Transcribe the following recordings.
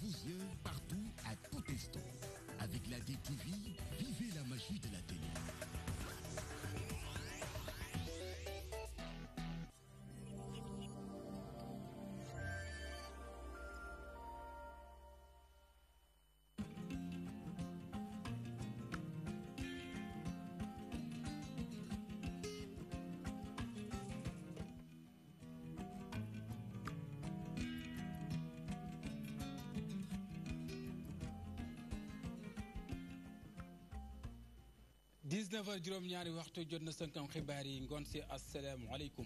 vos yeux, partout, à tout instant. Avec la DTV, vivez la magie de la télé. juróom-ñaari waxtu jot na sënkam xibaar yi ngoon si asalaamaaleykum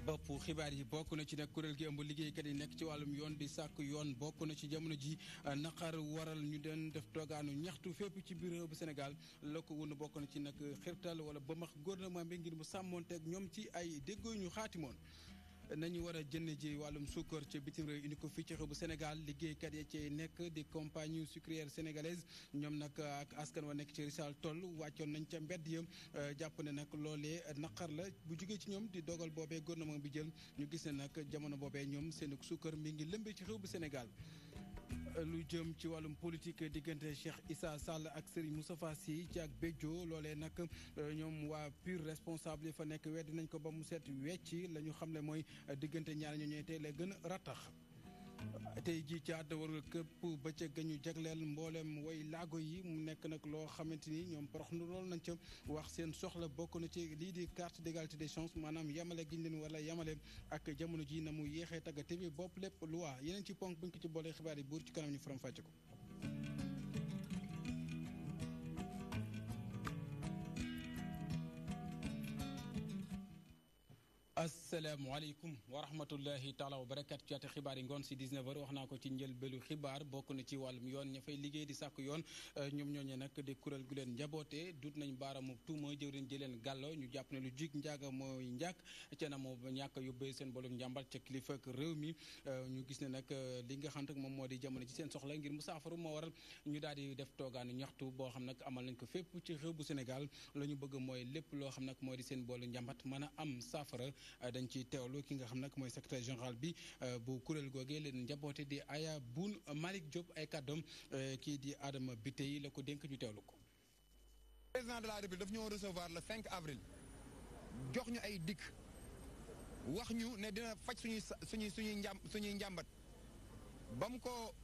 bopp xibaar yi bokk na ci nag kuréel gi ëmb liggéeykat yi nekk ci wàllum yoon di sàkk yoon bokk na ci jamono ji naqar waral ñu den def toogaanu ñaxtu fépp ci biir réew bu Sénégal la ko wun bokk na ci nag xirtal wala bëmax gouvernement bi ngir mu sàmmoonteeg ñoom ci ay déggoo ñu xaatimoon nañu war a jënd ji wàllum suukar ci bitim réew indi ko fii ci réew bu Sénégal liggéeykat ya ci nekk di compagnie sucrière sénégalaise ñoom nag ak askan wa nekk ci Richard Toll wàccoon nañ ca mbedd ya jàpp ne nag loolee naqar la bu jugee ci ñoom di dogal boobee gouvernement bi jël ñu gis ne nag jamono boobee ñoom seen suukar mi ngi lëmbee ci réew bu Sénégal. lu jëm ci wàllum politique diggante Cheikh Issa Sall ak Serigne Moustapha Sy ci ak Bédio loolee nag ñoom waa PUR responsable yi fa nekk weddi nañ ko ba mu set wecci la ñu xam ne mooy diggante ñaar ñoo ñooy tey la gën a rattax tey jii ci àdduna war këpp bëccëg ñu jagleel mboolem way laago yi mu nekk nag loo xamante ni ñoom porox nu loolu nañ ca wax seen soxla bokk na ci lii di carte d'égalité des chances maanaam yamale gi ñu leen wala yamale ak jamono ji na mu yéexee tàggate bi bopp lépp loi yeneen ci ponk buñ ko ci boolee xibaar yi buur ci kanam ñu faram fàcce ko. asalaamaaleykum wa rahmatullahi taala wa barakaatu ci ate xibaar yi ngoon si 19h wax naa ko ci njëlbeelu xibaar bokk na ci wàllum yoon ña fay liggéey di sàkk yoon ñoom ñooñee nag di kuréel gu leen njaboote dut nañ baaramu tuuma jëwriñ ji leen gàllo ñu jàpp ne lu jig njaaga mooy njàkk ca na moo ñàkk yóbbee seen bolum njàmbat ca kilifa ak réew mi ñu gis ne nag li nga xam moom moo di jamono ci seen soxla ngir mu saafaru moo waral ñu daal di def toogaanu ñaxtu boo xam nag amal nañ ko fépp ci réew bu Sénégal la ñu bëgg mooy lépp loo xam nag moo di seen boolu njàmbat mën a am saafara dañ ci teewlu ki nga xam nag mooy secrétaire général bi bu kuréel googee leen njaboote di Aya Boun Malick Diop ay kàddoom kii di Adama Biteye la ko dénk ñu teewlu ko. président de la République daf ñoo recevoir le 5 avril jox ñu ay dikk wax ñu ne dina faj suñuy njàmbat ba mu ko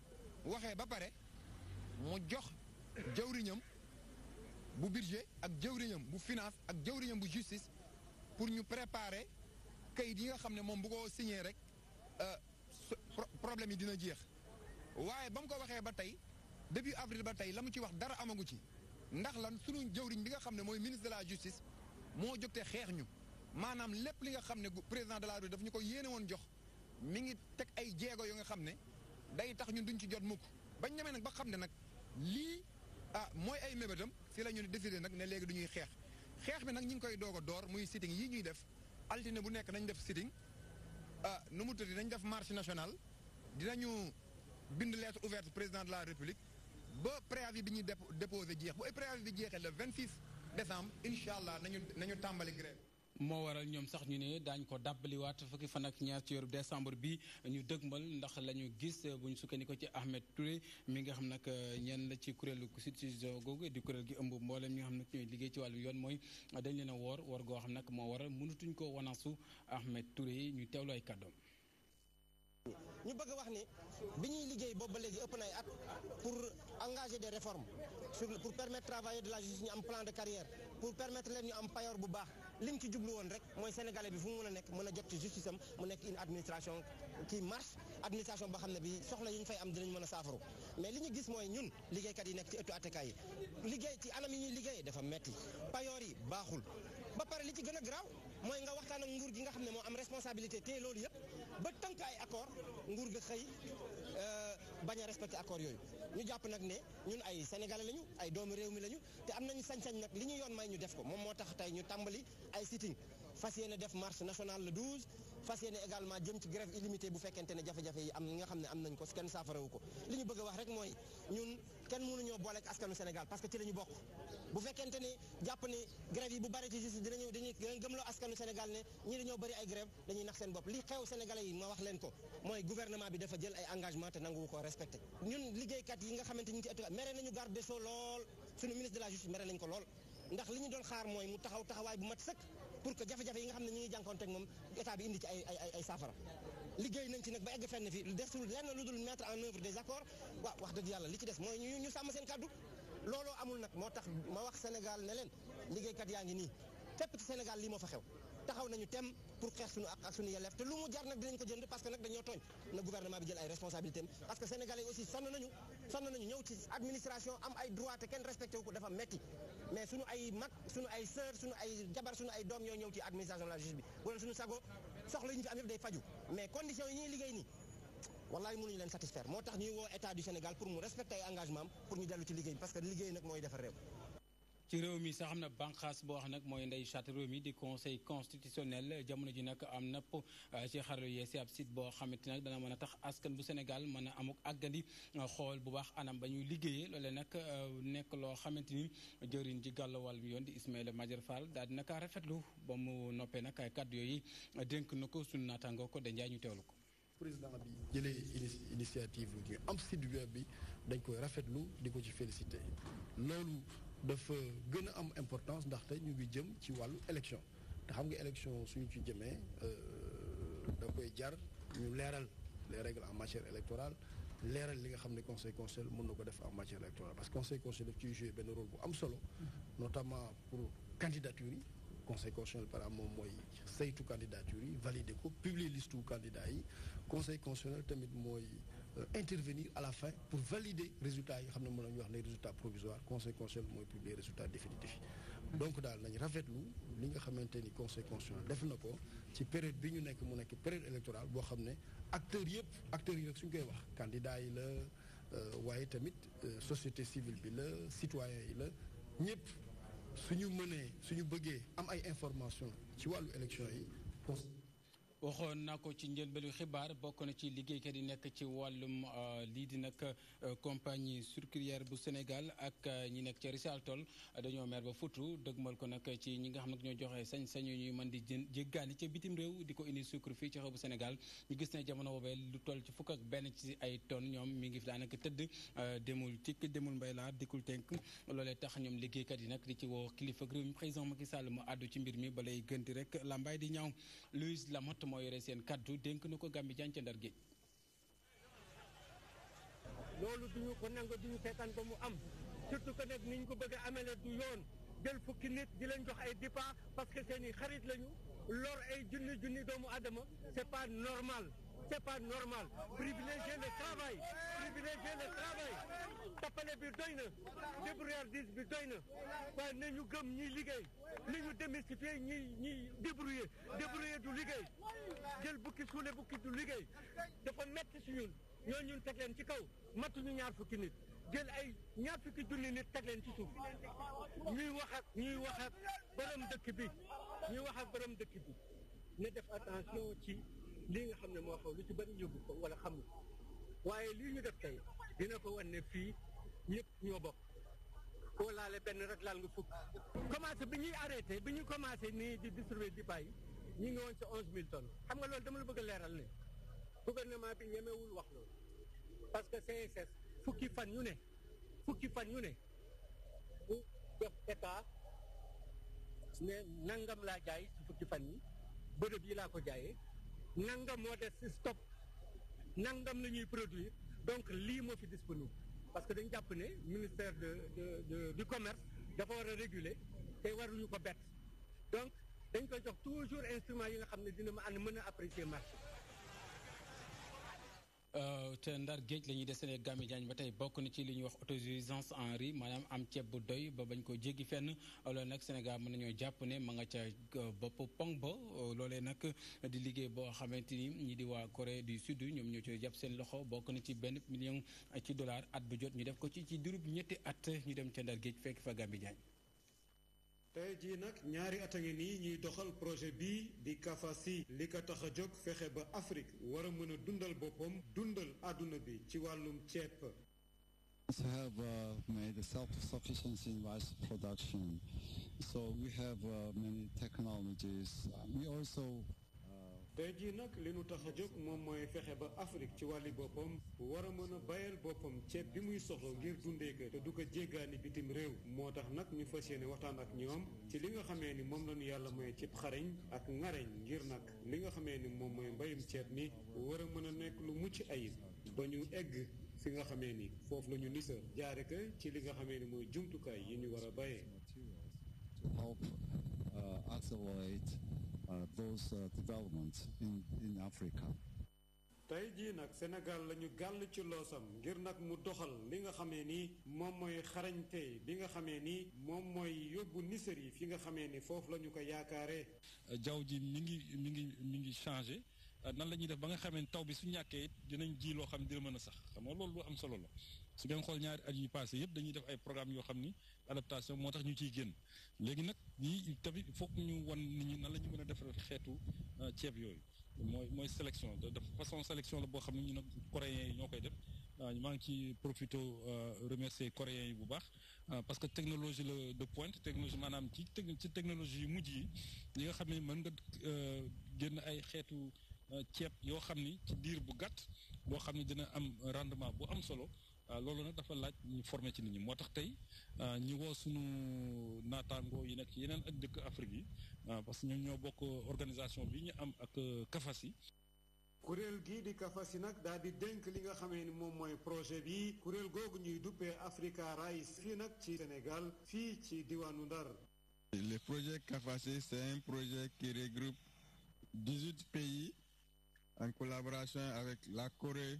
waxee ba pare mu jox jëwriñam bu budget ak jëwriñam bu finance ak jëwriñam bu justice pour ñu préparer kayit yi nga xam ne moom bu ko signé rek problème yi dina jeex waaye ba mu ko waxee ba tey depuis avril ba tey la mu ci wax dara amagu ci ndax lan sunu jëwriñ bi nga xam ne mooy ministre de la justice moo jógte xeex ñu maanaam lépp li nga xam ne président de la République daf ñu ko yéene woon jox mi ngi teg ay jéego yu nga xam ne day tax ñun duñ ci jot mukk bañ ñemee nag ba xam ne nag lii mooy ay mébétam si la ñu décidé nag ne léegi du ñuy xeex bi nag ñu ngi koy doog a door muy sitting yii ñuy def altine bu nekk nañ def sitting nu mu tëddi nañ def marche nationale dinañu bind lettre ouverte président de la République ba préavis bi ñuy déposé jeex bu ay préavis bi jeexee le 26 décembre incha allah nañu tàmbali grève. moo waral ñoom sax ñu ne daañu ko dàbbaliwaat fukki fan ak ñaar ci weeru décembre bi ñu dëgmal ndax la ñu gis bu ñu sukkandikoo ci Ahmed Touré mi nga xam nag ñenn la ci kuréelu CICISO googu di kuréel gi ëmb mboolem ñi nga xam nag ñooy liggéey ci wàllu yoon mooy dañ leen a woor goo xam nag moo waral mënatuñ ko wanaasu Ahmed Touré ñu teewlu ay kàddoom. ñu bëgg wax ni bi ñuy liggéey boobu ba léegi ëpp na ay at pour engager des réformes pour permettre travailleurs de la justice ñu am plan de carrière pour permettre leen ñu am payoor bu baax li ñu ci jublu woon rek mooy sénégalais bi fu mu mën a nekk mën a jot ci justice am mu nekk une administration qui marche administration boo xam ne bi soxla yi ñu fay am dinañ mën a saafaru mais li ñu gis mooy ñun liggéeykat yi nekk ci ëttu attekaay yi liggéey ci anam yi ñuy liggéey dafa metti payoor yi baaxul ba pare li ci gën a garaaw mooy nga waxtaan ak nguur gi nga xam ne moo am responsabilité te loolu yëpp ba tënk ay accord nguur ga xëy bañ a respecté accord yooyu ñu jàpp nag ne ñun ay sénégalais lañu ay doomu réew mi lañu te am nañu sañ-sañ nag li ñu yoon may ñu def ko moom moo tax tey ñu tàmbali ay sitting fas yéene def marche nationale le 12 fas yéene également jëm ci grève illimitée bu fekkente ne jafe-jafe yi am nga xam ne am nañ ko kenn saafarawu ko li ñu bëgg a wax rek mooy ñun kenn mënuñoo booleeg askanu Sénégal parce que ci la ñu bokk bu fekkente ne jàpp ne grève yi bu bari ci justice dañuy gëmloo askanu Sénégal ne ñii dañoo bëri ay grève dañuy nax seen bopp li xew sénégalais yi ma wax leen ko mooy gouvernement bi dafa jël ay engagement te nanguwu ko respecté ñun liggéeykat yi nga xamante ñu ci ëtt mere nañu garde des Sceaux lool suñu ministre de la justice mere nañ ko lool ndax li ñu doon xaar mooy mu taxaw taxawaay bu mat sëkk pour que jafe-jafe yi nga xam ne ñu ngi jànkoonte ak moom état bi indi ci ay saafara liggéey nañ ci nag ba egg fenn fi desul lenn lu dul mettre en œuvre des accords waaw wax dëgg yàlla li ci des mooy ñu sàmm seen kàddu looloo amul nag moo tax ma wax Sénégal ne leen liggéeykat yaa ngi nii fépp ci Sénégal lii moo fa xew taxaw nañu tem pour xeex suñu ak suñu yelleef te lu mu jar nag dinañ ko jënd parce que nag dañoo tooñ na gouvernement bi jël ay responsabilités parce que sénégalais aussi sonn nañu ñëw ci administration am ay droit te kenn respecté wu ko dafa metti mais suñu ay mag suñu ay sœur suñu ay jabar suñu ay doom ñoo ñëw ci administration de la justice bi wala suñu sago soxla yi ñu fi am yëpp day faju mais conditions yi ñuy liggéey nii wallaay mënuñu leen satisfaire moo tax ñuy woo état du Sénégal pour mu respecter ay engagement pour ñu dellu ci liggéey parce que liggéey nag mooy defar réew ci réew mi sax am na bànqaas boo xam nag mooy ndey charte réew mi di conseil constitutionnel jamono ji nag am napp ci xarala yee si ab site boo xamante nag dana mën a tax askan bu Sénégal mën a amuk àggandi xool bu baax anam ba ñuy liggéeyee loolee nag nekk loo xamante ni jëriñ ji gàll wàllum yoon di Ismaïla Madior Fall daal di naka rafetlu ba mu noppee nag ay kàddu yooyu dénk na ko suñu naataangoo ko de Njaay ñu teewlu ko. président bi jëlee initiative ñu am site web bi dañ koy rafetlu di ko ci félicité loolu dafa gën a am importance ndaxte ñu ngi jëm ci wàllu élection te xam nga élection suñu ci jëmee da koy jar ñu leeral les règles en matière électorale leeral li nga xam ne conseil constitutionnel mën na ko def en matière électorale parce que conseil constitutionnel daf ciy jouer benn rôle bu am solo notamment pour candidature yi conseil constitutionnel par exemple moom mooy saytu candidature yi valider ko publier liste wu candidats yi conseil constitutionnel tamit mooy intervenir à la fin pour valider résultats yi nga xam ne mën nañu wax les résultats provisoires conseil constitutionnel mooy publier résultats définitifs donc daal nañ rafetlu li nga xamante ni conseil constitutionnel def na ko ci période bi ñu nekk mu nekk période électorale boo xam ne acteurs yi nag suñu koy wax candidats yi la waaye tamit société civile bi la citoyens yi la ñëpp suñu bëggee am ay information ci wàllu élection yi waxoon naa ko ci njëlbéenu xibaar bokk na ci liggéeykat yi nekk ci wàllum lii di nag compagnie sucrière bu Sénégal ak ñi nekk ci Richard Toll dañoo mer ba futu dëgmal ko nag ci ñi nga xam ne ñoo joxe sañ-sañu ñuy mën di jéggaani ca bitim réew di ko indi sucre fii ci xew bu Sénégal ñu gis ne jamono boobee lu toll ci fukk ak benn ci ay tonnes ñoom mi ngi fi daanaka tëdd demul tikk demul mbay laa dikkul tënk loolee tax ñoom liggéeykat yi nag di ci woo kilifa réew mi président Macky Sall mu àddu ci mbir mi balay gënti rek lambaay di ñaaw Louis Lamotte moo yore seen kaddu dénk na ko Gambie Diagne ca Ndar Géej. loolu duñu ko nangu duñu seetaan ba mu am surtout que nag niñ ko bëgg a amele du yoon jël fukki nit di leen jox ay dépenses parce que seeni xarit lañu lor ay junni doomu adama c'est pas normal. C'est pas normal. Privilégier le travail. Tappale bi doy na débrouillardise bi doy na waaye nañu gëm ñiy liggéey nañu démystifier ñiy débrouiller du liggéey jël bukki suule bukki du liggéey dafa metti si ñun ñun teg leen ci kaw matuñu ñaar fukki nit jël ay ñaar fukki junni nit teg leen ci suuf ñuy wax ak borom dëkk bi ne def attention ci lii nga xam ne moo xaw lu ci bari yóbbu ko wala xamul waaye lii ñu def tey dina ko wan ne fii ñëpp ñoo bokk koo laale benn rek laal nga fukk commencé bi ñuy arrêté bi ñu commencé nii di distribuer di bàyyi ñu ngi woon ci 11 000 tonnes xam nga loolu dama la bëgg a leeral ne gouvernement bi ñemewul wax loolu parce que CSS fukki fan yu ne bu def état ne nangam laa jaay ci fukki fan yi bërëb yi laa ko jaayee nangam moo des stop nangam la ñuy produire donc lii moo fi disponible parce que dañ jàpp ne ministère du commerce dafa war a réguler te waruñu ko bett donc dañ koy jox toujours instrument yi nga xam ne dina mën a apprécier marché. te Ndar Géej la ñuy desene Gambie Diagne ba tey bokk na ci li ñuy wax autosuffisance en riz maanaam am ceeb bu doy ba bañ ko jéggi fenn loolu nag Sénégal mën nañoo jàpp ne ma nga ca bopp pong ba loolee nag di liggéey boo xamante ni ñi di waa Corée du Sud ñoom ñoo ci jàpp seen loxo bokk na ci $1 million ci dollar at bu jot ñu def ko ci durub ñetti at ñu dem ca Ndar Géej fekk fa Gambie Diagne. tey jii nag ñaari at a ngi nii ñuy doxal projet bii di Kafasi li ko tax a jóg fexe ba Afrique war a mën a dundal boppam dundal àdduna bi ci wàllum ceeb. We have made self-sufficiency in rice production, so we have many technologies. We also tey jii nag li nu tax a jóg moom mooy fexe ba Afrique ci wàlli boppam war a mën a bayal boppam ceeb bi muy soxla ngir dundee ko te du ko jéggaani bitim réew moo tax nag ñu fas yéene waxtaan ak ñoom ci li nga xamee ni moom lañu yàlla mooy cib xarañ ak ngareñ ngir nag li nga xamee ni moom mooy mbayum ceeb mi war a mën a nekk lu mucc ayib ba ñu egg fi nga xamee ni foofu la ñu nisa jaare ko ci li nga xamee ni mooy jumtukaay yi ñu war a bayee. help accelerate those developments in Africa. tey jii nag Sénégal la ñu gàll ci loosam ngir nag mu doxal li nga xamee ni moom mooy xarañte bi nga xamee ni moom mooy yóbbu nisër yi fi nga xamee ni foofu la ñu ko yaakaaree. jaww ji mi ngi changé nan la ñuy def ba nga xamee ni taw bi su ñàkkee dinañ ji loo xam ne dina mën a sax xam nga loolu lu am solo la su ngeen xool ñaari at yi passé yëpp dañuy def ay programme yoo xam ni adaptation moo tax ñu ciy génn léegi nag ñii tamit foog ñu wan nit ñi nan la ñu mën a defar xeetu ceeb yooyu mooy sélection de façon sélection la boo xam ne ñu nag coréens yi ñoo koy def maa ngi ci profité remercier coréens yi bu baax parce que technologie la de pointe technologie maanaam ci technologie yu mujj yi li nga xam ne mën nga génn ay xeetu ceeb yoo xam ni ci diir bu gàtt boo xam ne dina am rendement bu am solo loolu nag dafa laaj ñu former ci nit ñi moo tax tey ñu woo sunu naataangoo yi nekk ci yeneen ak dëkk Afrique yi parce que ñoom ñoo bokk organisation bi ñu am ak Kafasi. kuréel gii di Kafasi nag daal di dénk li nga xamee ni moom mooy projet bi kuréel googu ñuy duppee Africa Rice fii nag ci Sénégal fii ci diwaanu Ndar. Le projet Kafasi c'est un projet qui regroupe 18 pays en collaboration avec la Corée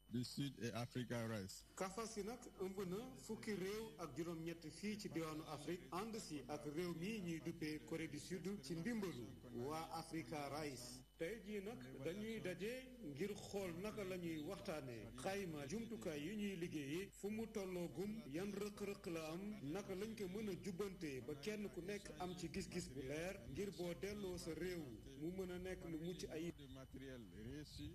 du Sud et Africa Rice. Kafasi nag ëmb na fukki réew ak juróom-ñett fii ci diwaanu Afrique ànd si ak réew mi ñuy duppee Corée du Sud ci ndimbalu waa Africa Rice. tey jii nag dañuy daje ngir xool naka la ñuy waxtaanee xayma jumtukaay yi ñuy liggéeyee fu mu tolloogum yan rëq-rëq la am naka lañ ko mën a jubbantee ba kenn ku nekk am ci gis-gis bu leer ngir boo delloo sa réew mu mën a nekk lu mucc ayib. De matériel reçu.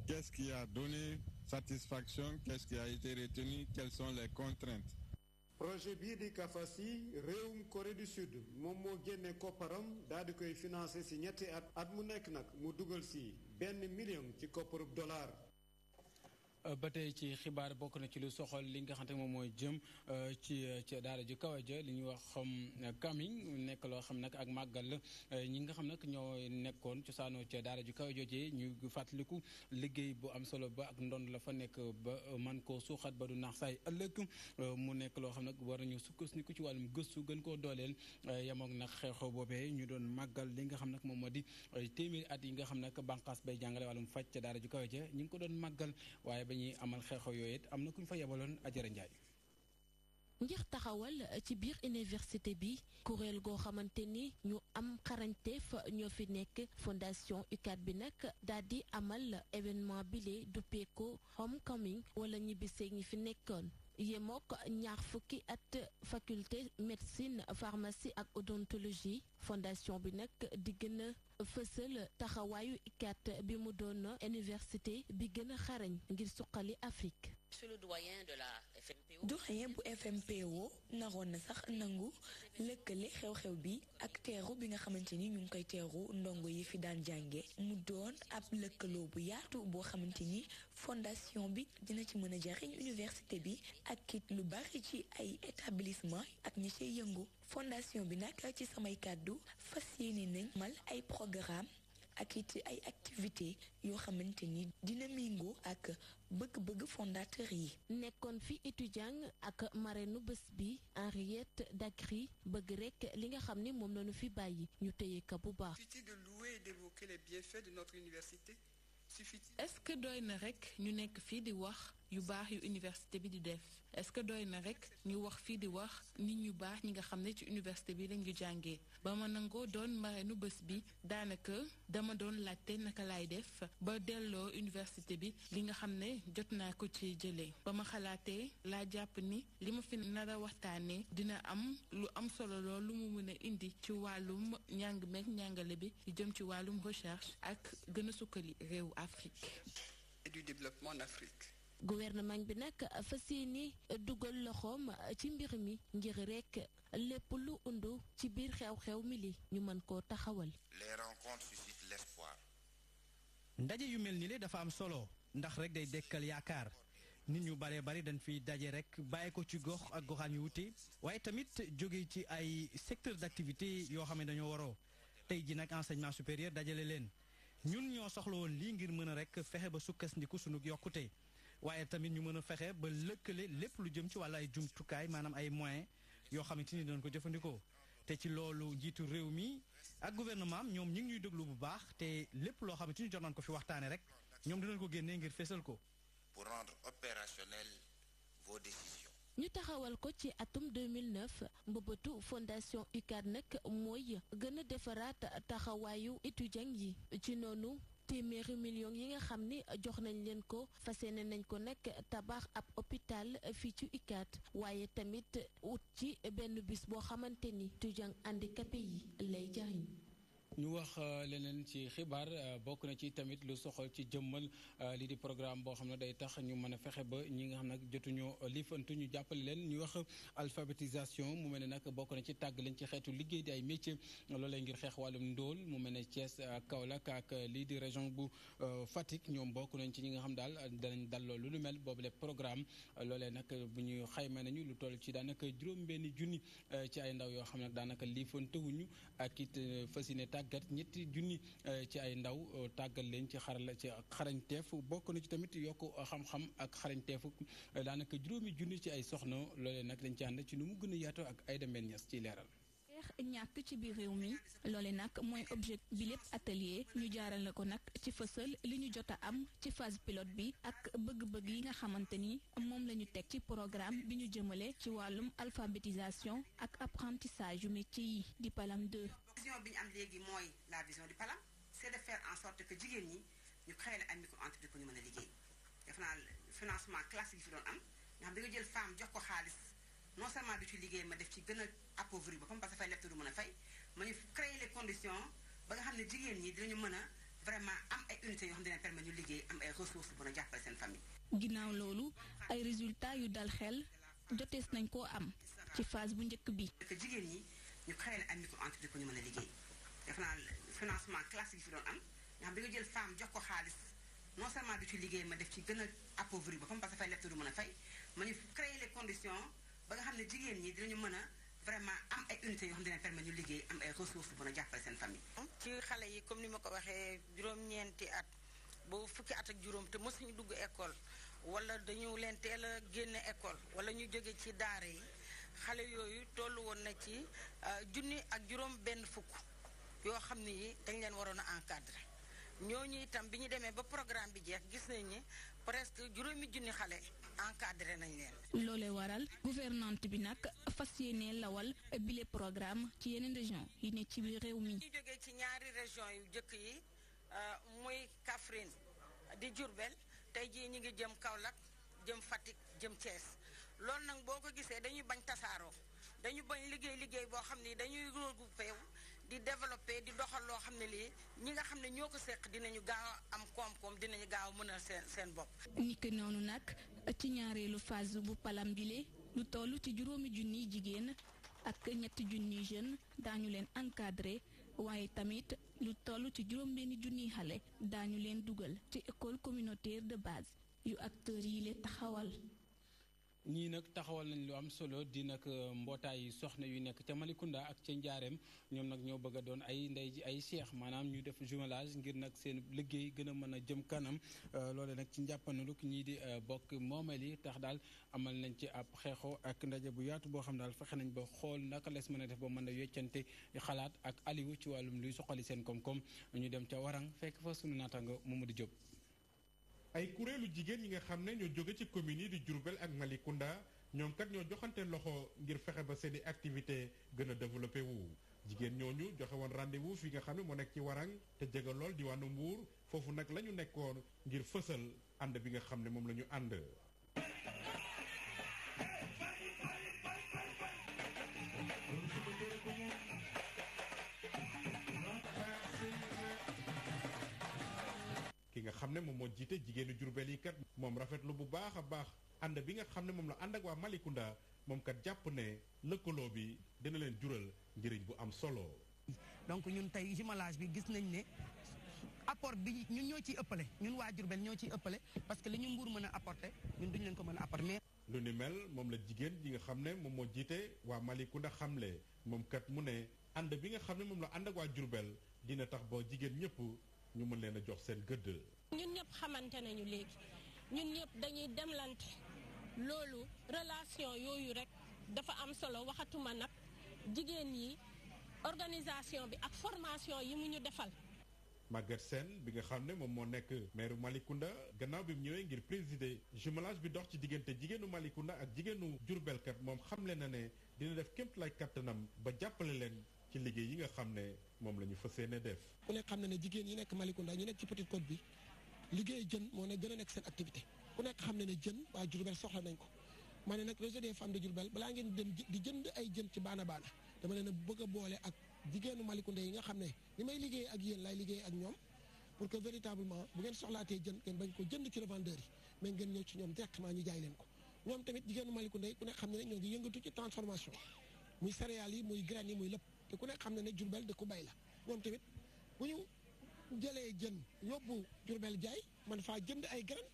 Qu'est-ce qui a donné satisfaction? Qu'est-ce qui a été retenu? Quelles sont les contraintes? projet bii di Kafasi réewum Corée du Sud moom moo génne kopparam daal di koy financé si ñetti at mu nekk nag mu dugal si 1 million ci kopparub dollar. ba tey ci xibaar bokk na ci lu soxal li nga xamante moom mooy jëm ci daara ju kawe ja li ñuy wax coming nekk loo xam nag ak màggal ñi nga xam nag ñoo nekkoon cosaanoo ca daara ju kawe joojee ñu fàttaliku liggéey bu am solo ba ak ndond la fa nekk ba man koo suuxat ba du naax saay ëllëg mu nekk loo xam nag war nañu sukkandiku ci wàllum gëstu gën koo dooleel yemoog nag xew-xew boobee ñu doon màggal li nga xam nag moom moo di téeméeri at yi nga xam nag bànqaas bay jàngale wàllum faj ca daara ju kawe ja ñu ngi ko doon màggal waaye ñi amal xew-xew yooyu it am na ku ñu fa yebaloon Ajara Njaay ngir taxawal ci biir université bi kuréel goo xamante ni ñu am xarañteef ñoo fi nekk fondation UCAD bi nag daal di amal événement bile duppee ko homecoming wala ñibbisee ñi fi nekkoon yemook ñaar fukki at faculté médecine pharmacie ak odontologie fondation bi nag di gën a fësal taxawaayu UCAD bi mu doon université bi gën a xarañ ngir suqali Afrique. Monsieur le doyen de la FNPO. doyen bu FNPO naroon na sax nangu lëkkale xew-xew bi ak teeru bi nga xamante ni ñu ngi koy teeru ndongo yi fi daan jànge mu doon ab lëkkaloo bu yaatu boo xamante ni fondation bi dina ci mën a jariñ université bi ak it lu bari ci ay établissement ak ñi cay yëngu fondation bi nag ci samay kàddu fas yéene nañ mal ay programme ak it ay activité yoo xamante ni dina méngoo ak bëgg-bëgg fondateur yi. nekkoon fi étudiant ak marraine bés bi Henriette Dacry bëgg rek li nga xam ni moom la ñu fi bàyyi ñu téye ka bu baax. de louer et d'évoquer les bienfaits de notre université. est-ce que doy na rek ñu nekk fii di wax yu baax yu université bi di def est-ce que doy na rek ñu wax fii di wax nit ñu baax ñi nga xam ne ci université bi lañu jàngee ba ma nangoo doon marraine bés bi daanaka dama doon laajte naka laay def ba delloo université bi li nga xam ne jot naa ko ci jëlee ba ma xalaatee laa jàpp ni li ma fi nar a waxtaanee dina am lu am solo lool lu mu mën a indi ci wàllum njàng meek njàngale bi yu jëm ci wàllum recherche ak gën a sukkali réewu Afrique et du développement en Afrique. Gouvernement bi nag fas yéene dugal loxoom ci mbir mi ngir rek lépp lu undu ci biir xew-xew mi li ñu mën koo taxawal. Les rencontres suscitent l'espoir. ndaje yu mel ni le dafa am solo ndax rek day dekkal yaakaar nit ñu bare bari dañ fiy daje rek bàyyi ko ci gox ak goxaan yu wuute waaye tamit jóge ci ay secteur d'activité yoo xam ne dañoo waroo tey ji nag enseignement supérieur dajale leen ñun ñoo soxla woon lii ngir mën a rek fexe ba sukkandiku sunu yokkute waaye tamit ñu mën a fexe ba lëkkale lépp lu jëm ci wàllu ay jumtukaay maanaam ay moyens yoo xamante ni dañ ko jëfandikoo te ci loolu njiitu réew mi ak gouvernement am ñoom ñu ngi ñuy déglu bu baax te lépp loo xamante ni jot nañ ko fi waxtaane rek ñoom dinañ ko génnee ngir fésal ko. Pour rendre opérationnel vos décisions. ñu taxawal ko ci atum 2009 mbëbëtu fondation UCAD nag mooy gën a defaraat taxawaayu étudiant yi ci noonu téeméeri millions yi nga xam ni jox nañ leen ko fas yéene nañ ko nag tabax ab hôpital fii ci UCAD waaye tamit ut ci benn bis boo xamante ni étudiant handicapé yi lay jariñ. ñu wax leneen ci xibaar bokk na ci tamit lu soxal ci jëmmal lii di programme boo xam ne day tax ñu mën a fexe ba ñi nga xam nag jotuñoo liifantu ñu jàppale leen ñu wax alphabétisation mu mel ne nag bokk na ci tàgg leen ci xeetu liggéey di ay métier loolee ngir xeex wàllum ndóol mu mel ne Thiès ak Kaolack ak lii di région bu Fatick ñoom bokk nañ ci ñi nga xam daal danañ dalloo lu mel boobu le programme loolee nag bu ñu xayma nañu lu toll ci daanaka juróom-benni junni ci ay ndaw yoo xam ne daanaka liifantuwuñu ak it fas yéene tàggat ñetti junni ci ay ndaw tàggal leen ci xarañteef bokk na ci tamit yokk xam-xam ak xarañteefu daanaka juróomi junni ci ay soxna loolee nag dañ ci ànd ci nu mu gën a yaatoo ak Aïda Mbène Niass ci leeral. ñàkk ci biir réew mi loole nag mooy objet bi lépp atelier ñu jaarale ko nag ci fësal li ñu jot a am ci phase pilote bi ak bëgg-bëgg yi nga xamante ni moom la ñu teg ci programme bi ñu jëmale ci wàllum alphabétisation ak apprentissage yu métier yi di PALAM 2. vision bi ñu am léegi mooy la vision du PALAM c'est de faire en sorte que jigéen ñi ñu créer ay micro-entreprise pour ñu mën a liggéey def naa financement classique yi fi doon am nga xam da nga jël femme jox ko xaalis non seulement du ci liggéey ma def ci gën a appauvrir boppam parce que fay leptu du mën a fay ma ñu créer les conditions ba nga xam ne jigéen ñi dinañu mën a vraiment am ay unités yoo xam ne dina permettre ñu liggéey am ay ressources bu mën a jàppale seen famille. ginnaaw loolu ay résultats yu dal xel jotees nañ koo am ci phase bu njëkk bi. que jigéen ñi ñu créer ay micro-entreprise pour ñu mën a liggéey def naa financement classique yi fi doon am nga xam da nga jël femme jox ko xaalis non seulement du ci liggéey ma def ci gën a appauvrir boppam parce que fay leptu du mën a fay ma ñu créer les conditions ba nga xam ne jigéen ñi dinañu mën a vraiment am ay unités yoo xam ne dina permettre ñu liggéey am ay ressources bu mën a jàppale seen famille. ci xale yi comme ni ma ko waxee juróom-ñeenti at ba fukki at ak juróom te mosuñu dugg école wala dañu leen teel a génne école wala ñu jóge ci daara yi xale yooyu tollu woon na ci junni ak juróom benn fukk yoo xam ne yi dañ leen waroon a encadrer ñooñu itam bi ñu demee ba programme bi jeex gis nañ ni presque juróomi junni xale encadré nañ leen. loolee waral gouvernante bi nag fas yéene lawal bile programme ci yeneen région yi ne ci biir réew mi. ñu jógee ci ñaari région yu jëkk yi muy Kaffrine di Diourbel tey jii ñu ngi jëm Kaolack jëm Fatick jëm Thiès loolu nag boo ko gisee dañuy bañ tasaaroo dañu bañ liggéey boo xam ni dañuy regroupé di développé di doxal loo xam ne lii ñi nga xam ne ñoo ko seq dinañu gaaw am koom-koom dinañu gaaw mënal seen bopp. niki noonu nag ci ñaareelu phase bu PALAM bile lu toll ci juróomi junniy jigéen ak ñetti junniy jeune daañu leen encadré waaye tamit lu toll ci juróom-benni junniy xale daañu leen dugal ci école communautaire de base yu acteurs yi leen taxawal. ñii nag taxawal nañ lu am solo di nag mbootaay soxna yu nekk ca Malicounda ak ca Njaareem ñoom nag ñoo bëgg a doon ay ndey ji ay seex maanaam ñu def jumelage ngir nag seen liggéey gën a mën a jëm kanam loole nag ci njàppanaluk ñii di bokk moomeel yi tax daal amal nañ ci ab xeexoo ak ndaje bu yaatu boo xam daal fexe nañ ba xool naka lees mën a def ba mën a weccante xalaat ak aliwu ci wàllum luy soxali seen koom-koom ñu dem ca Warang fekk fa sunu naataango Mamadou Diop. ay kuréelu jigéen yi nga xam ne ñoo jóge ci communes yi di Diourbel ak Malicounda ñoom kat ñoo joxante loxo ngir fexe ba seeni activité gën a développé wu jigéen ñooñu joxe woon rendez-vous fi nga xam ne moo nekk ci Warang te jege lool diwaanu Mbuur foofu nag la ñu nekkoon ngir fësal ànd bi nga xam ne moom la ñu ànd. ki nga xam ne moom moo jiite jigéenu Jurbel yi kat moom rafetlu bu baax a baax ànd bi nga xam ne moom la ànd ak waa Malicounda moom kat jàpp ne lëkkaloo bi dina leen jural njëriñ bu am solo. donc ñun tey jumelage bi gis nañ ne apport bi ñun ñoo ciy ëppale ñun waa Jurbel ñoo ciy ëppale parce que li ñu Mbuur mën a apporter ñun duñu leen ko mën a apporter mais. lu ni mel moom la jigéen ji nga xam ne moom moo jiite waa Malicounda xamle moom kat mu ne ànd bi nga xam ne moom la ànd ak waa Jurbel dina tax ba jigéen ñëpp ñu mën leen a jox seen gëdd. ñun ñëpp xamante nañu léegi ñun ñëpp dañuy demlante loolu relation yooyu rek dafa am solo waxatuma nag jigéen yi organisation bi ak formation yi mu ñu defal. Maguette Sène bi nga xam ne moom moo nekk maire Malicounda gannaaw bi mu ñëwee ngir présider jumelage bi dox ci diggante jigéenu Malicounda ak jigéenu Diourbel kat moom xamle na ne dina def kémt lay kattanam ba jàppale leen ci liggéey yi nga xam ne moom la ñu fas yéene def. ku nekk xam na ne jigéen yi nekk Malicounda ñu nekk ci Petite Côte bi liggéey jën moo ne gën a nekk seen activité ku nekk xam na ne jën waa Diourbel soxla nañ ko ma ne nag réseau des femmes de Diourbel balaa ngeen dem di jënd ay jën ci baana baana dama leen a bëgg a boole ak jigéenu Malicounda yi nga xam ne ni may liggéey ak yéen laay liggéey ak ñoom pour que véritablement bu ngeen soxlaatee jën ngeen bañ ko jënd ci revendeur yi mais ngeen ñëw ci ñoom directement ñu jaay leen ko ñoom tamit jigéenu Malicounda yi ku nekk xam ne ne ñoo ngi yëngatu ci transformation muy céréales yi muy graines yi muy lépp te ku nekk xam ne ne Diourbel dëkku bay la ñoom tamit bu ñu jëlee jën yóbbu Diourbel jaay man faa jënd ay graines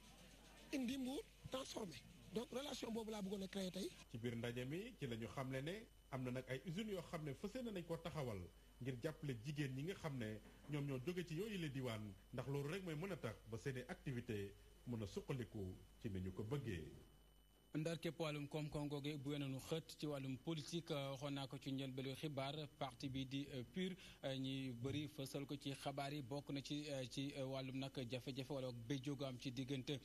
indi Mbuur transformé donc relation boobu laa bëggoon a créé tey. ci biir ndaje mi ci la ñu xamle ne am na nag ay usines yoo xam ne fas yéene nañ ko taxawal ngir jàppale jigéen ñi nga xam ne ñoom ñoo jóge ci yooyu la diwaan ndax loolu rek mooy mën a tax ba seeni activité mën a suqaliku ci ni ñu ko bëggee. ndar képp wàllum koom-koom googe bu wenenu xët ci wàllum politique waxoon naa ko ci njëlbéenu xibaar parti bi di PUR ñi bëri fësal ko ci xabaar yi bokk na ci wàllum nag jafe-jafe wala béjjoogu am ci diggante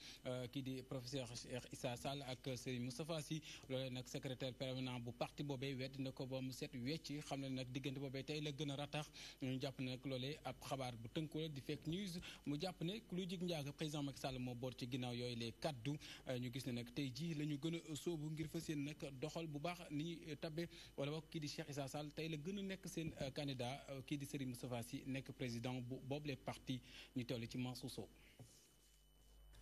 kii di professeur Cheikh Issa Sall ak Serigne Moustapha Sy loolee nag secrétaire permanent bu parti boobee wedd na ko ba mu set wecc xam ne nag diggante boobee tey la gën a ratax ñu jàpp ne nag loolee ab xabaar bu tënku la di fake news mu jàpp ne lu jig njaag président Macky Sall moo boot ci ginnaaw yooyu les kaddu ñu gis ne nag tey ji lañu gën a soobu ngir fas yéene nag doxal bu baax ni ñuy tabbe wala wax kii di Cheikh Issa Sall tey la gën a nekk seen candidat kii di Serigne Moustapha Sy nekk président bu boobu les parti ñu toll ci Mansour Sow.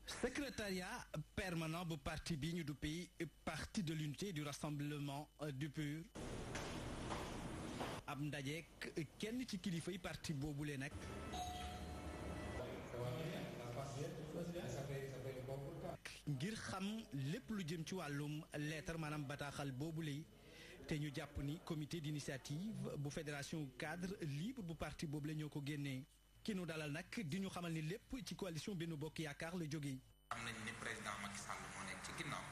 secrétariat permanent bu parti bi ñu duppee parti de l'unité du rassemblement du PUR ab ndajeek kenn ci kilifa yi parti boobule nag ngir xam lépp lu jëm ci wàllum lettre maanaam bataaxal boobu lay te ñu jàpp ni comité d'initiative bu fédération cadre libre bu parti boobu la ñoo ko génnee ki nu dalal nag di ñu xamal ni lépp ci coalition Benno Bokk Yaakaar la jógee. xam nañ ni président Macky Sall moo nekk ci ginnaaw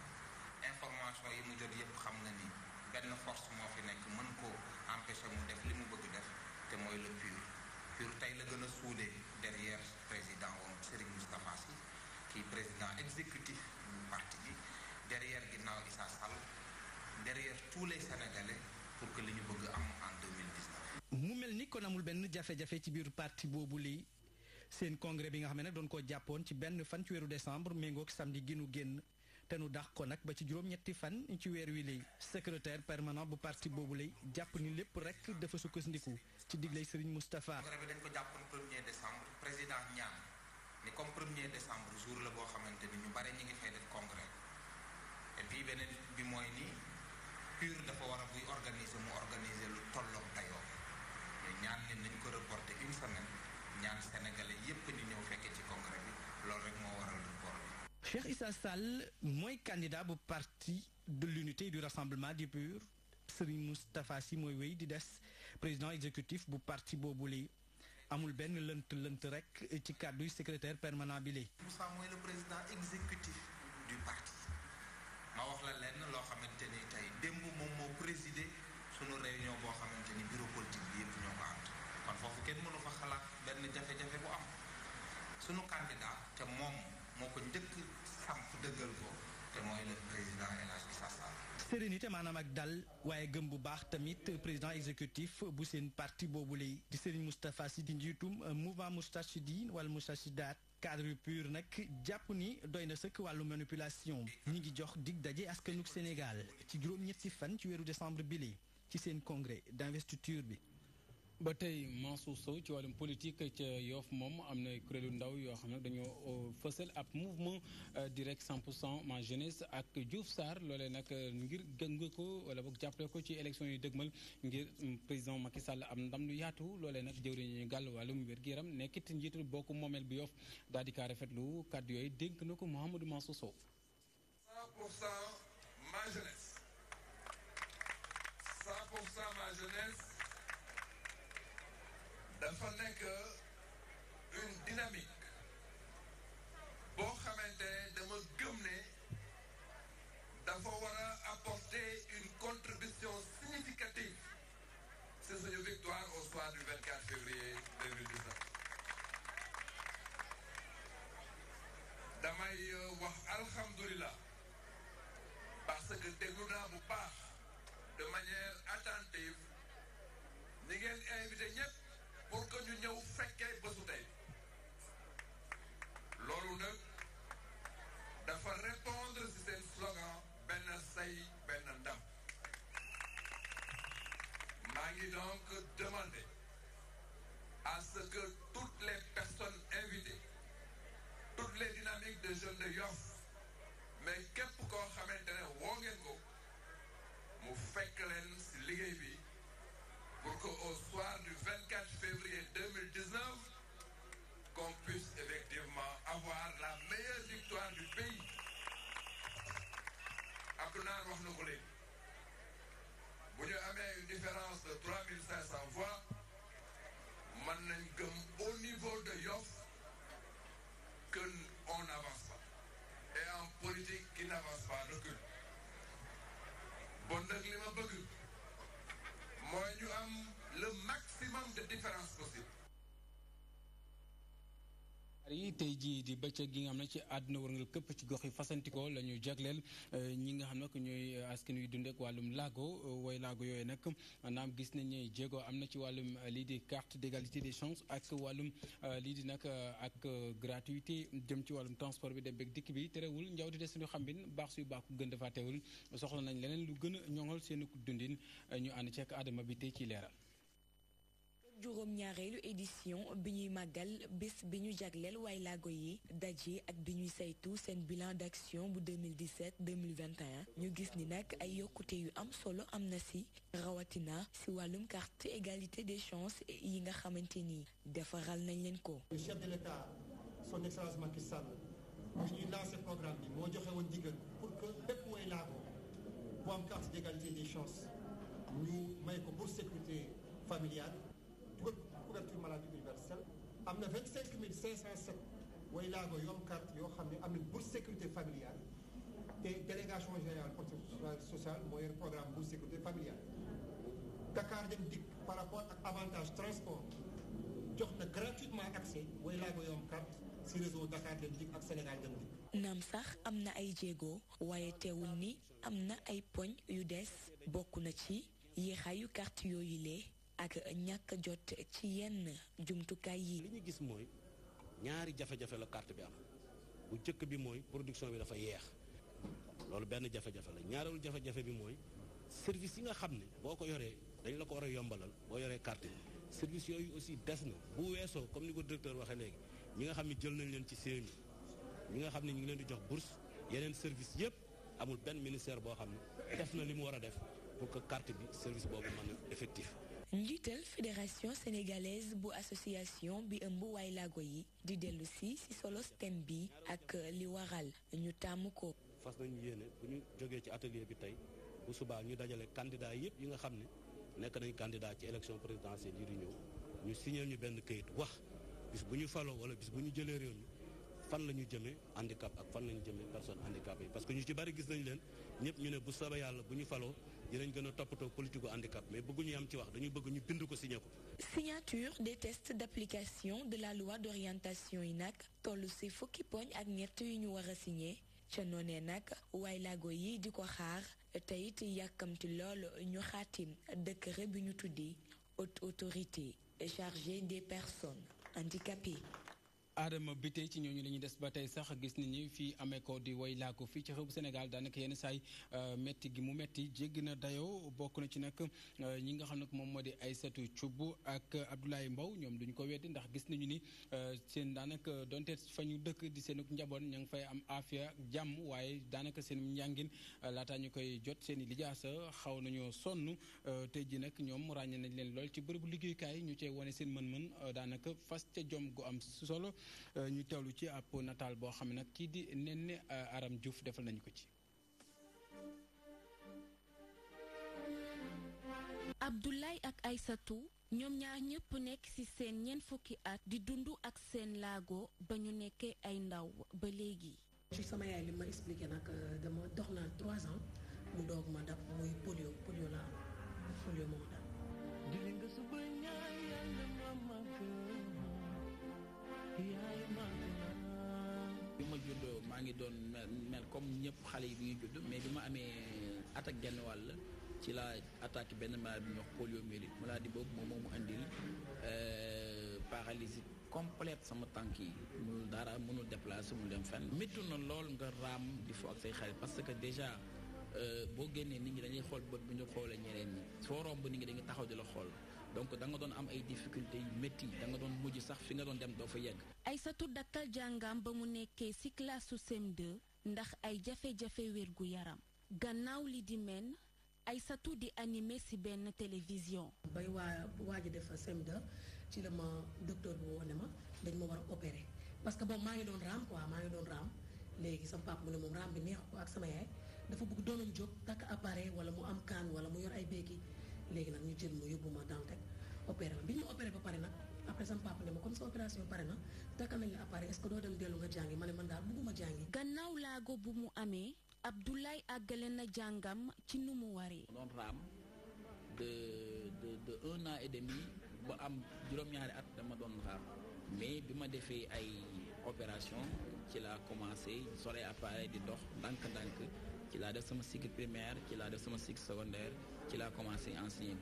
information yi mu jot yëpp xam na ni benn force moo fi nekk mën ko empêcher mu def li mu bëgg def te mooy le PUR tey la gën a suude derrière président woon Serigne Moustapha Sy kii président exécutif du parti bi derrière ginnaaw Issa Sall derrière tous les Sénégalais pour que li ñu bëgg am en 2019. mu mel ni kon amul benn jafe-jafe ci biir parti boobu lii seen congrès bi nga xam ne nag doon koo jàppoon ci benn fan ci weeru décembre méngoog samedi gi nu génn te nu dax ko nag ba ci juróom-ñetti fan ci weer wi lay secrétaire permanent bu parti boobu lay jàpp ni lépp rek dafa sukkandiku ci diglay Serigne Moustapha. congrès bi dañ ko jàppoon 1er décembre président ñaan ni comme 1er décembre jour la boo xamante ni ñu bare ñi ngi fay def congrès et puis beneen bi mooy ni PUR dafa war a buy organiser mu organiser lu tolloog dayoo mais ñaan ni nañ ko reporter une semaine ñaan sénégalais yépp ni ñëw fekkee ci congrès bi loolu rek moo waral report bi. Cheikh Issa Sall mooy candidat bu parti de l'unité du rassemblement du PUR Serigne Moustapha Sy mooy wéy di des président exécutif bu parti boobu lii amul benn lënt rek ci kàdduy secrétaire permanent bi lay. Moussa mooy le président exécutif du parti ma wax la lenn loo xamante ni tey démb moom moo présider sunu réunion boo xamante ni bureau politique bi yëpp ñoo ko ànd kon foofu kenn mënu fa xalaat benn jafe-jafe bu am sunu candidat te moom moo ko njëkk samp dëggal ko te mooy le président El Hadji Issa Sall. sérénité maanaam ak dal waaye gëm bu baax tamit président exécutif bu seen parti boobu lay di Serigne Moustapha Sy di njiitum mouvement Moustarchidine wala Moustarchidaat cadre pur nag jàpp ni doy na sëkk wàllu manipulation ñi ngi jox dig daje askanuk Sénégal ci juróom-ñetti fan ci weeru décembre bile ci seen congrès d'investiture bi. ba tey Mansour Sow ci wàllum politique ca Yoff moom am na kuréelu ndaw yoo xam ne dañoo fësal ab mouvement direct 100% ma jeunesse ak Diouf Sarr loolee nag ngir gënga ko wala boog jàppale ko ci élection yi dëgmal ngir président Macky Sall am ndam lu yaatu loolee nag jëwriñ ñu gàll wàllum wér-gu-yaram nekkit njiitul bokk moomeel bi Yoff daal di kaa rafetlu kàddu yooyu dénk na ko Mouhamadou Mansour Sow. 100% ma jeunesse 100% ma jeunesse dafa nekk une dynamique boo xamante dama gëm ne dafa war a apporter une contribution significative c'est suñu victoire au soir du 24 février 2019 damay wax alhamdulillah parce que déglu naa bu baax de manière attentive ñi ngeen invité ñëpp pour que ñu ñëw fekkee bésu tey loolu nag dafa répondre ci seen slogan benn say benn ndam maa ngi donc demander à ce que toutes les personnes invitées toutes les dynamiques de jeunes de Yoff mais képp koo xamante ne woo ngeen ko mu fekk leen ci liggéey bi pour qu'au soir du 24 février 2019, qu'on puisse effectivement avoir la meilleure victoire du pays. Abdoulaye wax na ko léegi bu ñu amee une différence de 3500 voix mën nañ gëm au niveau de Yoff que on n'avance pas et en politique qui n'avance pas recule bon nag li ma bëgg mooy ñu am le maximum de différence possible. yi tey jii di bëccëg gi nga xam ne ci àdduna wërngal këpp ci gox yi fasantikoo la ñu jagleel ñi nga xam ne que ñooy askan wi dund ak wàllum laago way laago yooyu nag naam gis nañ ne jéego am na ci wàllum lii di carte d'égalité des chances ak wàllum lii di nag ak gratuité jëm ci wàllum transport bi dem beeg dikk bi terewul njaw di des suñu xam bin baax suy baax ku gën dafa teewul soxla nañ leneen lu gën a ñoŋal seen dundin ñu ànd ci ak Adama bi tey ci leeral. juróom ñaareelu édition bi ñuy màggal bés bi ñu jagleel waay laago yi daje ak bi ñuy saytu seen bilan d'action bu 2017-2021 ñu gis ni nag ay yokkute yu am solo am na ci rawatina ci wàllum carte égalité des chances yi nga xamante ni defaral nañ leen ko. Le chef de l'État son excellence Macky Sall bu ñuy lancé programme bi moo joxe woon ndigal pour que bépp waay laago bu am carte d'égalité des chances ñu may ko pour sécurité familiale. couverture maladie universelle am na 25 507 way laago yoo am carte yoo xam ne am nañ bourse sécurité familiale te délégation générale protection sociale moo yor programme bourse sécurité familiale Dakar Dem Dikk par rapport ak avantage transport jox na gratuitement accès way laago yoo am carte ci réseau Dakar Dem Dikk ak Sénégal Dem Dikk. naam sax am na ay jéego waaye teewul ni am na ay poñ yu des bokk na ci yéexaayu carte yooyu lee ak ñàkk jot ci yenn jumtukaay yi. li ñu gis mooy ñaari jafe-jafe la carte bi am bu njëkk bi mooy production bi dafa yeex loolu benn jafe-jafe la ñaareelu jafe-jafe bi mooy service yi nga xam ne boo ko yoree dañ la ko war a yombalal boo yoree carte bi service yooyu aussi des na bu weesoo comme ni ko directeur waxee léegi ñi nga xam ne jël nañ leen ci CMU ñi nga xam ne ñu ngi leen di jox bourse yeneen service yëpp amul benn ministère boo xam ne def na li mu war a def pour que carte bi service boobu mën a effectif. njiital fédération sénégalaise bu association bi ëmb waay laago yi di dellu si solo thème bi ak li waral ñu tàmm ko. fas nañu yéene bu ñu jógee ci atelier bi tey bu subaa ñu dajale candidat yëpp yi nga xam ne nekk nañ candidat ci élection présidentielle yi di ñëw ñu signé ñu benn këyit wax bis bu ñu faloo wala bis bu ñu jëlee réew mi fan la ñu jëmee handicap ak fan la ñu jëmee personne handicapée yi parce que ñu ci bari gis nañ leen ñëpp ñu ne bu soobee yàlla bu ñu faloo dinañ gën a toppatoo politique handicap mais bëgguñu yam ci wax dañu bëgg ñu bind ko signé ko. Signature des tests d'application de la loi d'orientation yi nag toll ci fukki poñ ak ñett yu ñu war a signé ca noonee nag waay laago yi di ko xaar te it yàkkamti lool ñu xaatim décret bi ñu tuddi haute autorité chargée des personnes handicapées. Adama bi tey ci ñooñu la ñuy des ba tey sax gis nit ñi fii amee ko di way laa ko fii ci xew bu Sénégal daanaka yenn saay métti gi mu métti jégg na dayoo bokk na ci nag ñi nga xam ne moom moo di Aïssatou Thioub ak Abdoulaye Mbow ñoom duñu ko weddi ndax gis nañu ni seen daanaka donte fa ñu dëkk di seen njaboot ña ngi fay am afia jàmm waaye daanaka seen njàngin laataa ñu koy jot seen i lijaasa xaw nañoo sonn tey ji nag ñoom ràññe nañ leen lool ci bërëbu liggéeykaay ñu cee wane seen mën-mën daanaka fas ca jom gu am solo. ñu teewlu ci ab nataal boo xam ne nag kii di Néné Aram Diouf defal nañu ko ci. Abdoulaye ak Aïssatou ñoom ñaar ñëpp nekk ci seen ñeent fukki at di dund ak seen laago ba ñu nekkee ay ndaw ba léegi. ci sama yaay li ma expliqué nag dama dox naa 3 ans mu doog ma dab muy polio la am polio moo dal. bi ma juddoo maa ngi doon mel comme ñëpp xale yi bi ñuy judd mais bi ma amee at ak genn wàll ci laa attaqué benn maladie bi ñuy wax poliomyélite maladie boobu moom moo mu andil paralysie complète sama tànk yi mënul dara mënul déplacer mënul dem fenn. métti na lool nga raam di fo ak say xarit parce que déjà boo génnee nit ñi dañuy xool bët bu ñu xoolee ñeneen ñi foo romb nit ñi dañuy taxaw di la xool. donc da nga doon am ay difficultés yu métti da nga doon mujj sax fi nga doon dem doo fa yegg. Aïssatou dakkal jàngam ba mu nekkee ci classe su CM2 ndax ay jafe-jafe wérgu yaram gannaaw li di men Aïssatou di animé ci benn télévision. bay waaj a def CM2 ci la ma docteur bi woo ne ma dañ ma war a opérer parce que boobu maa ngi doon raam quoi maa ngi doon raam léegi sama papa mu ne moom raam bi neex ko ak sama yaay dafa bëgg doonoon jóg takk appareil wala mu am kaan wala mu yor ay béeki. léegi nag ñu jël ma yóbbu ma Dantec opéré ma bi ñu ma opéré ba pare nag après sama papa ne ma comme sa opération pare na takka nañ la appareil est-ce que doo dem dellu nga jàngi ma ne man daal bëgguma jàngi. gannaaw laago bu mu amee Abdoulaye àggale na jàngam ci nu mu waree. doon raam de 1 an et demi ba am juróom-ñaari at dama doon raam mais bi ma defee ay opération ci laa commencé solee appareil di dox ndànk-ndànk ci laa def sama cycle primaire ci laa def sama cycle secondaire. ci laa commencé enseigner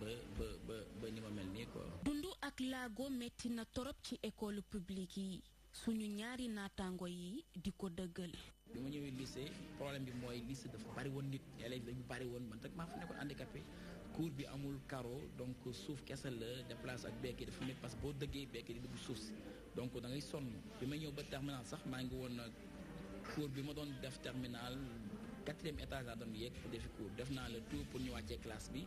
ba ni ma mel nii quoi. dund ak laago metti na torop ci école publique yi suñu ñaari naataango yi di ko dëggal. bi ma ñëwee lycée problème bi mooy lycée dafa bari woon nit élèves dañu bari woon man rek maa fa nekkoon handicapé cours bi amul carreau donc suuf kese la déplace ak bekki dafa nekk parce que boo dëggee bekki di dugg suuf si donc da ngay sonn bi ma ñëw ba terminal sax maa ngi woon cours bi ma doon def terminal 4e étage laa doon yéeg pour defi cours def naa le tout pour ñu wàccee classe bi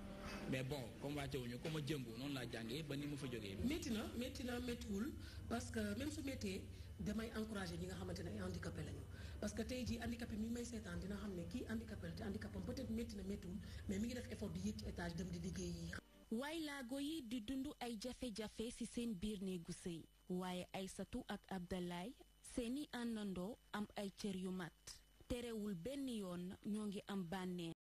mais bon comme wàcce wuñu comme ma jëmbu noonu laa jàngee ba ni ma fa jógee. métti na méttiwul parce que même su méttee damay encouragé ñi nga xamante ne ay handicapé lañu parce que tey jii handicapé mi may seetaan dina xam ne kii handicapé la te handicapam peut-être métti na méttiwul mais mi ngi def effort di yéeg ci étage dem di liggéey yi. waay laago yi di dund ay jafe-jafe ci seen biir néegu sëy waaye Aïssatou ak Abdoulaye seeni àndandoo am ay cër yu mat terewul benn yoon ñoo ngi am bànneex